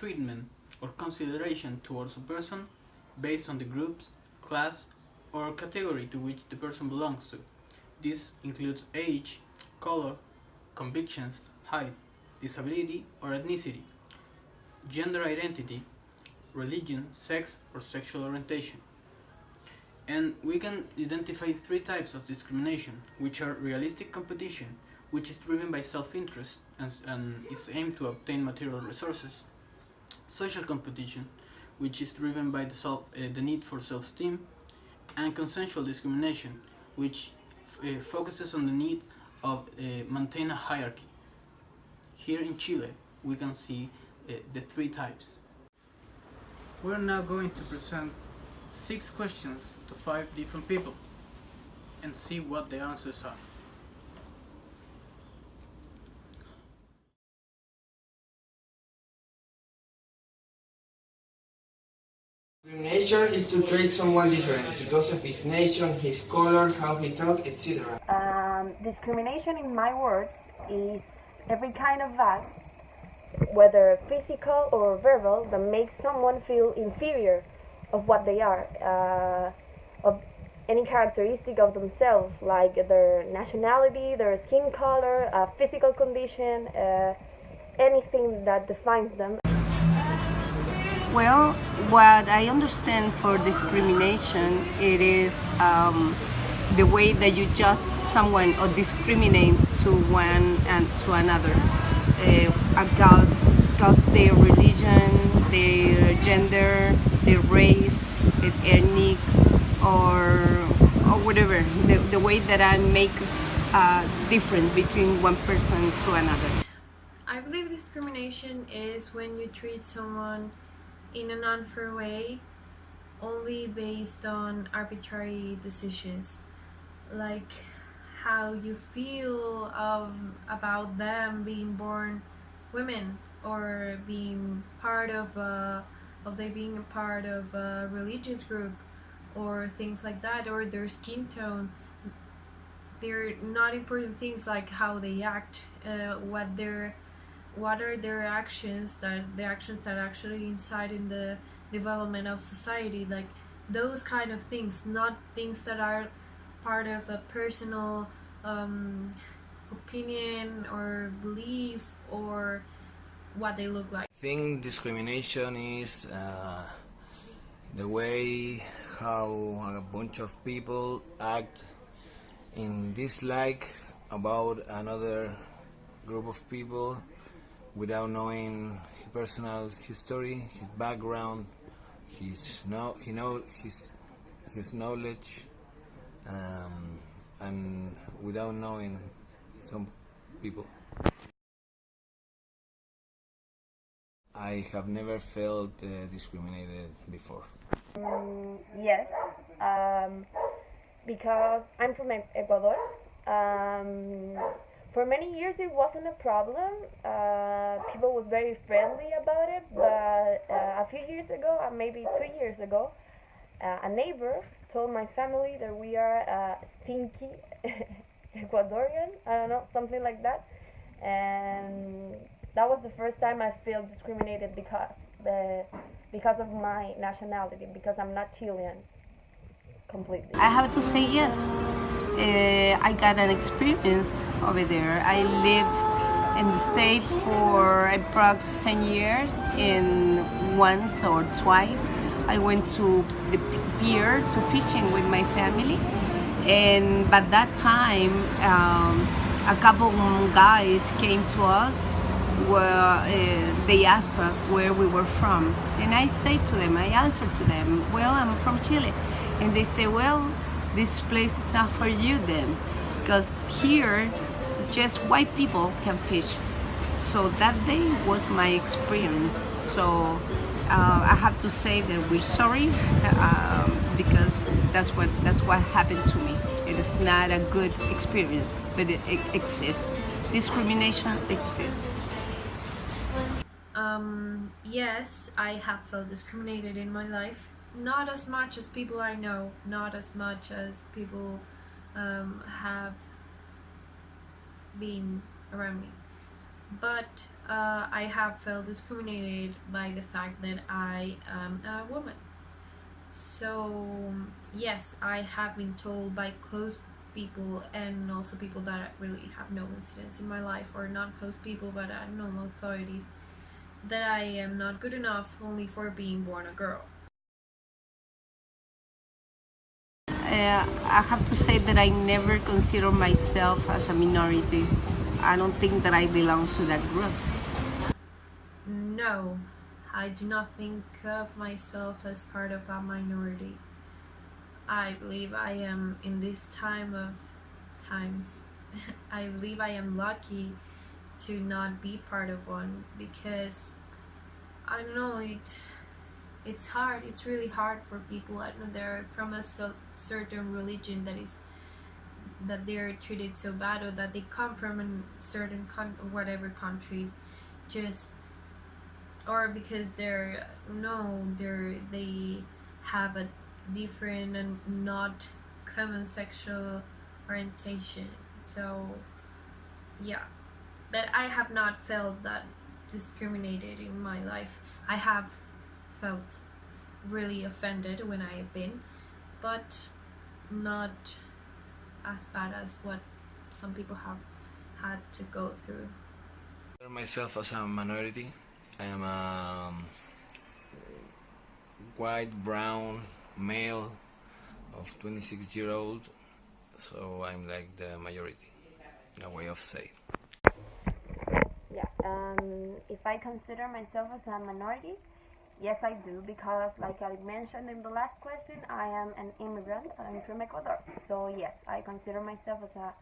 treatment or consideration towards a person based on the groups, class, or category to which the person belongs to. This includes age, color, convictions, height, disability or ethnicity, gender identity, religion, sex, or sexual orientation. And we can identify three types of discrimination, which are realistic competition, which is driven by self-interest and is aimed to obtain material resources; social competition, which is driven by the need for self-esteem; and consensual discrimination, which focuses on the need of maintain a hierarchy. Here in Chile, we can see the three types. We're now going to present 6 questions to 5 different people and see what the answers are. Discrimination is to treat someone different because of his nation, his color, how he talk, etc. Discrimination, in my words, is every kind of act, whether physical or verbal, that makes someone feel inferior of what they are, of any characteristic of themselves, like their nationality, their skin color, physical condition, anything that defines them. Well, what I understand for discrimination, it is the way that you judge someone or discriminate to one and to another because their religion, their gender, their race, their ethnic, or whatever. The way that I make a difference between one person to another. I believe discrimination is when you treat someone in an unfair way only based on arbitrary decisions, like how you feel about them being born women or being part of they being a part of a religious group or things like that, or their skin tone. They're not important things like how they act, what are their actions, the actions that actually incite in the development of society, like those kind of things, not things that are part of a personal opinion or belief or what they look like. I think discrimination is the way how a bunch of people act in dislike about another group of people without knowing his personal history, his background, his knowledge, and without knowing some people. I have never felt discriminated before. Yes, because I'm from Ecuador. For many years it wasn't a problem. People was very friendly about it, but a few years ago, maybe 2 years ago, a neighbor told my family that we are stinky Ecuadorian, I don't know, something like that. And that was the first time I felt discriminated because of my nationality, because I'm not Chilean completely. I have to say yes. I got an experience over there. I lived in the state for approx 10 years, and once or twice I went to the pier to fishing with my family, and by that time a couple of guys came to us where they asked us where we were from, and I answered to them, well, I'm from Chile. And they say, well, this place is not for you then, because here just white people can fish. So that day was my experience. So I have to say that we're sorry, because that's what happened to me. It is not a good experience, but it exists. Discrimination exists. Yes, I have felt discriminated in my life. Not as much as people I know, not as much as people have been around me. but I have felt discriminated by the fact that I am a woman. So yes, I have been told by close people and also people that really have no incidents in my life, or not close people but normal authorities, that I am not good enough only for being born a girl. I have to say that I never consider myself as a minority. I don't think that I belong to that group. No, I do not think of myself as part of a minority. I believe I am in this time of times. I believe I am lucky to not be part of one, because I don't know, it's hard. It's really hard for people. I don't know, they're from a certain religion that they're treated so bad, or that they come from a certain whatever country, just or because they have a different and not common sexual orientation. So yeah, but I have not felt that discriminated in my life. I have felt really offended when I have been, but not as bad as what some people have had to go through. Myself as a minority, I am a white, brown male of 26-year-old, so I'm like the majority, in a way of say. Yeah, if I consider myself as a minority, yes, I do, because like I mentioned in the last question, I am an immigrant. I'm from Ecuador, so yes, I consider myself as a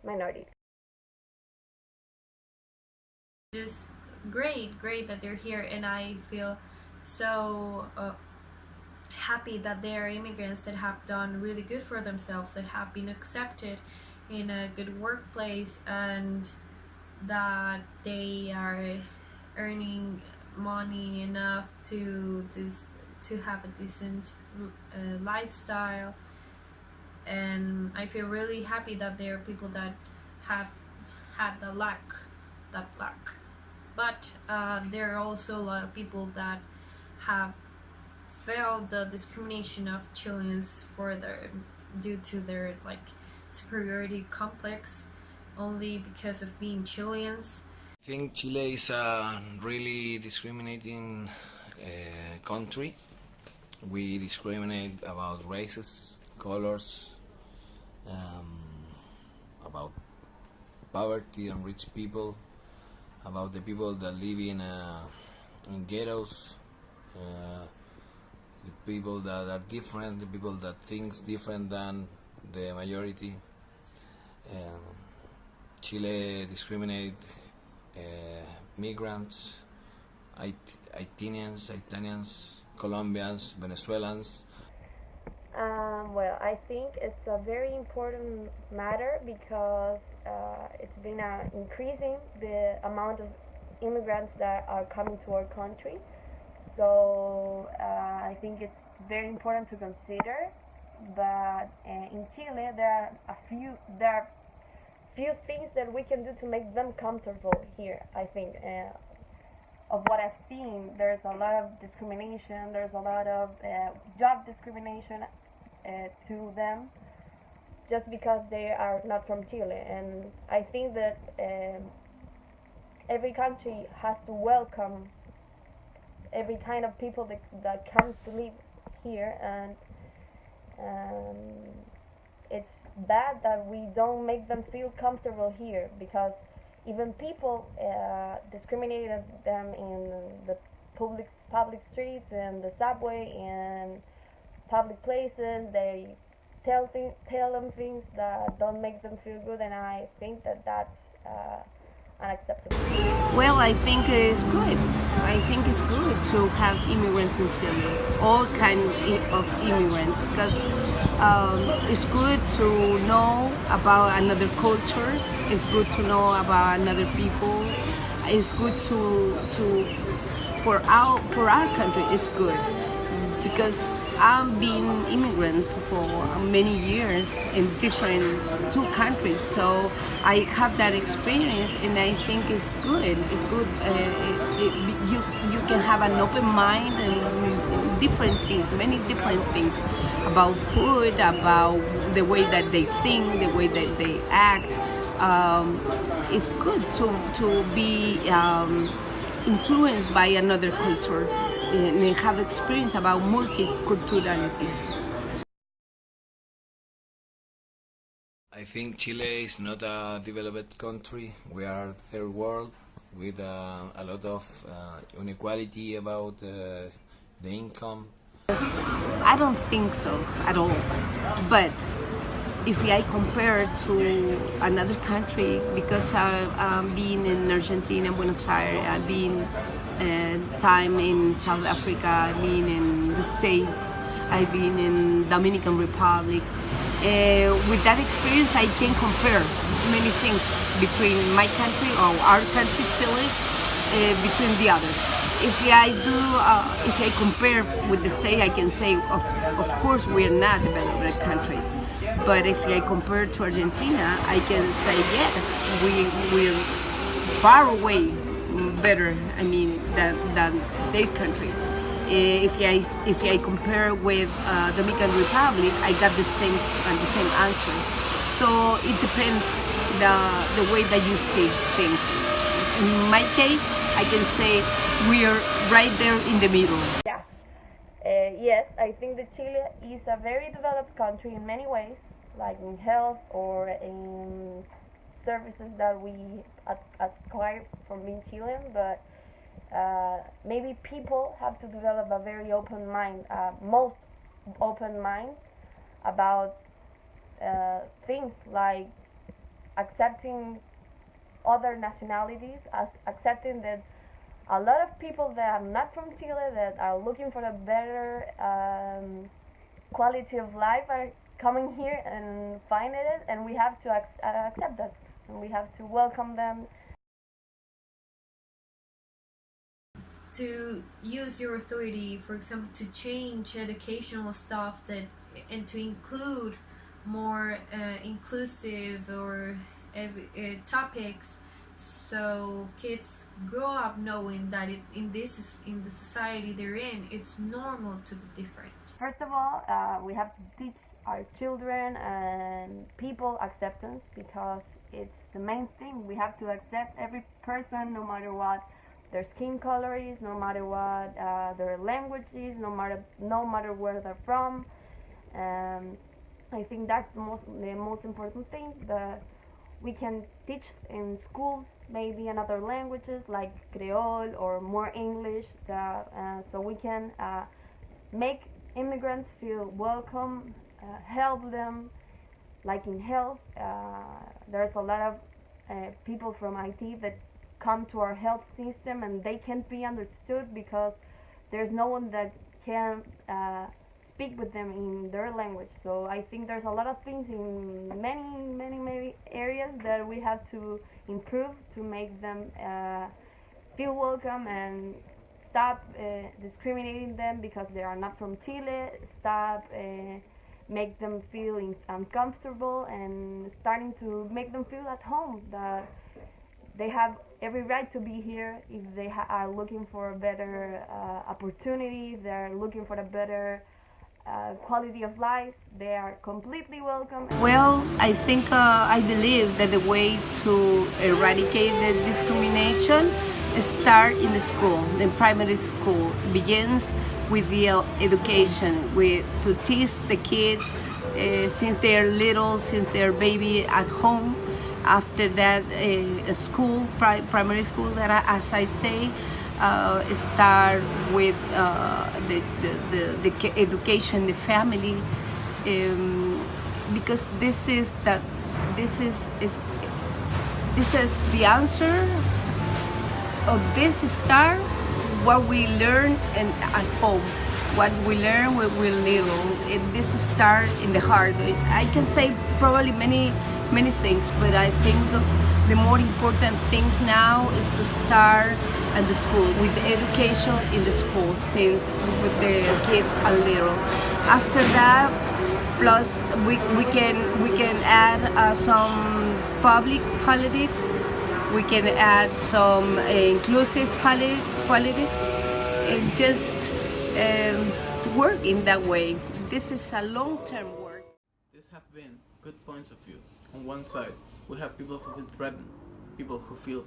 minority. Just great that they're here, and I feel so happy that they are immigrants that have done really good for themselves, that have been accepted in a good workplace, and that they are earning money enough to have a decent lifestyle. And I feel really happy that there are people that have had that luck. But there are also a lot of people that have felt the discrimination of Chileans due to their like superiority complex, only because of being Chileans. I think Chile is a really discriminating country. We discriminate about races, colors, about poverty and rich people, about the people that live in ghettos, the people that are different, the people that think different than the majority. Chile discriminate migrants, Haitians, Colombians, Venezuelans. Well, I think it's a very important matter because it's been increasing the amount of immigrants that are coming to our country. So I think it's very important to consider. But in Chile, there are few things that we can do to make them comfortable here. I think. Of what I've seen, there's a lot of discrimination. There's a lot of job discrimination to them just because they are not from Chile. And I think that every country has to welcome every kind of people that comes to live here, and it's bad that we don't make them feel comfortable here, because even people discriminated them in the public streets and the subway and public places. They tell them things that don't make them feel good, and I think that that's unacceptable. Well, I think it is good. I think it's good to have immigrants in Chile, all kind of immigrants, because it's good to know about another cultures. It's good to know about another people. It's good to for our country. It's good because I've been immigrants for many years in different two countries, so I have that experience, and I think it's good. It's good. You can have an open mind and different things, many different things about food, about the way that they think, the way that they act. It's good to be influenced by another culture and have experience about multiculturality. I think Chile is not a developed country. We are third world with a lot of inequality about the income. I don't think so at all. But if I compare to another country, because I've been in Argentina, Buenos Aires, I've been time in South Africa, I've been in the States, I've been in Dominican Republic. With that experience, I can compare many things between my country or our country, Chile, between the others. If I compare with the state, I can say, of course, we're not a developed country. But if I compare to Argentina, I can say yes, we're far away better. I mean, than their country. If I compare with Dominican Republic, I got the same answer. So it depends the way that you see things. In my case, I can say we're right there in the middle. Yeah. Yes, I think that Chile is a very developed country in many ways, like in health or in services that we acquire from being Chilean, but maybe people have to develop a very open mind, most open mind about things like accepting other nationalities, accepting that a lot of people that are not from Chile that are looking for a better quality of life are coming here and finding it, and we have to accept that, and we have to welcome them. To use your authority, for example, to change educational stuff and to include more inclusive or topics, so kids grow up knowing that in the society they're in, it's normal to be different. First of all, we have to teach our children and people acceptance, because it's the main thing. We have to accept every person, no matter what their skin color is, no matter what their language is, no matter where they're from. I think that's the most important thing, that we can teach in schools maybe in other languages like Creole or more English, so we can make immigrants feel welcome, help them, like in health. There's a lot of people from IT that come to our health system and they can't be understood because there's no one that can speak with them in their language. So I think there's a lot of things in many areas that we have to improve to make them feel welcome and stop discriminating them because they are not from Chile, stop make them feel uncomfortable, and starting to make them feel at home, that they have every right to be here. If they are looking for a better opportunity, they're looking for a better quality of life, they are completely welcome. Well, I think I believe that the way to eradicate the discrimination start in the school. The primary school begins with the education, to teach the kids since they're little, since they're baby at home. After that, school, primary school, that as I say, start with the education, the family, because this is the answer of this start. What we learn at home, what we learn when we're little, this start in the heart. I can say probably many things, but I think the more important things now is to start at the school, with the education in the school, since with the kids are little. After that, plus we can add some public politics. We can add some inclusive politics, and just work in that way. This is a long-term work. These have been good points of view. On one side, we have people who feel threatened, people who feel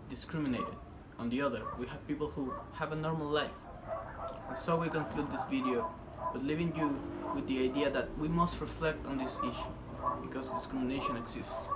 discriminated. On the other, we have people who have a normal life. And so we conclude this video, but leaving you with the idea that we must reflect on this issue, because discrimination exists.